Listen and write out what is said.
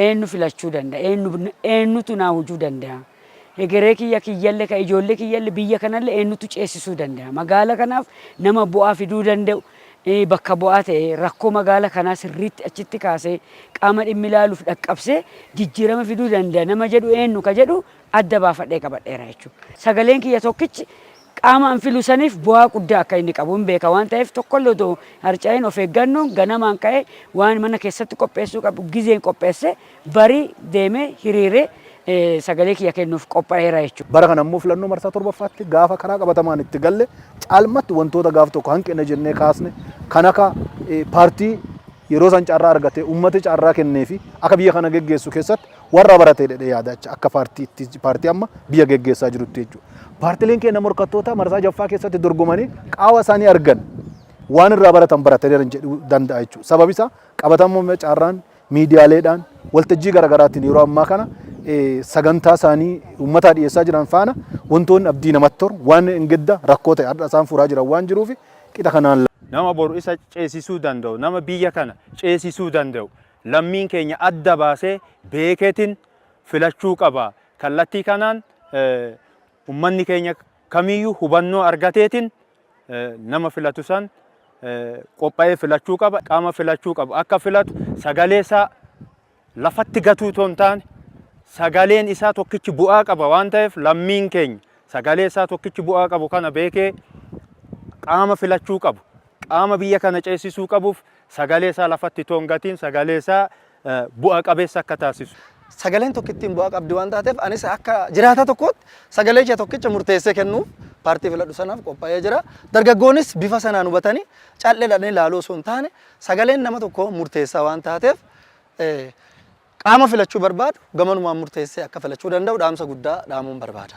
eenyu filachuu danda'a eenyutu naa hojuu danda'a egeree kiyya kiyyalle ka ijoollee kiyyalle biyya kanallee eenyutu ceesisuu danda'a magaala kanaaf nama bu'aa fiduu danda'u bakka bu'aa ta'e rakkoo magaala kanaa sirriitti achitti kaasee qaama dhimmi ilaaluuf dhaqqabsee jijjiirama fiduu danda'a nama jedhu eenyu ka jedhu adda baafadhee qabadheera jechuudha. Sagaleen kiyya tokkichi qaama an filu saniif bu'aa guddaa akka inni qabu hin beeka waan ta'eef tokkollee otoo harcaa'een of eeggannoon ganamaan ka'ee waan mana keessatti qopheessuu qabu gizeen qopheesse barii deemee hiriiree sagalee kiyya kennuuf qophaa'eera jechuudha. Bara kana immoo filannoo marsaa torbaffaatti gaafa karaa qabatamaan itti galle caalmatti wantoota gaaf tokko hanqina jennee kaasne kan akka paartii yeroo san carraa argate uummata carraa kennee fi akka biyya kana geggeessu keessatti warra baratee dhedhee yaadacha akka paartii amma biyya geggeessaa jirutti jechuudha. Paartileen keenya morkattoota marsaa jaffaa keessatti dorgomanii qaawwa isaanii argan waan irraa baratan baratanii jedhuu danda'a jechuudha. Sababi isaa qabatamuu carraan miidiyaaleedhaan waltajjii garaagaraatiin yeroo ammaa kana sagantaa isaanii uummataa dhiyeessaa jiran faana wantoonni abdii namatti toru waan ingedda rakkoo ta'e adda isaan furaa jiran waan jiruuf qixa kanaan nama boru isa ceesisuu danda'u nama biyya kana ceesisuu danda'u lammiin keenya adda baasee beekeetiin filachuu qaba kallattii kanaan ummanni keenya kamiyyuu hubannoo argateetiin nama filatu san qophaa'ee filachuu qaba qaama filachuu qaba akka filatu sagalee isaa lafatti gatuu toon taane sagaleen isaa tokkichi bu'aa qaba waan ta'eef lammiin keenya sagalee isaa tokkichi bu'aa qabu kana beekee qaama filachuu qabu qaama biyya kana ceesisuu qabuuf sagalee isaa lafatti toon gatiin sagalee isaa bu'aa qabeessa akka taasisu. Sagaleen tokkittiin bu'aa qabdi waan taateef anis akka jiraata tokkootti sagalee ishee tokkicha murteessee kennuuf paartii filadhu sanaaf qophaa'ee jira. Dargaggoonis bifa sanaan hubatanii calleedhaan ilaaluu osoo hin taane sagaleen nama tokko murteessaa waan taateef qaama filachuu barbaadu gamanumaan murteessee akka filachuu danda'u dhaamsa guddaa dhaamuun barbaada.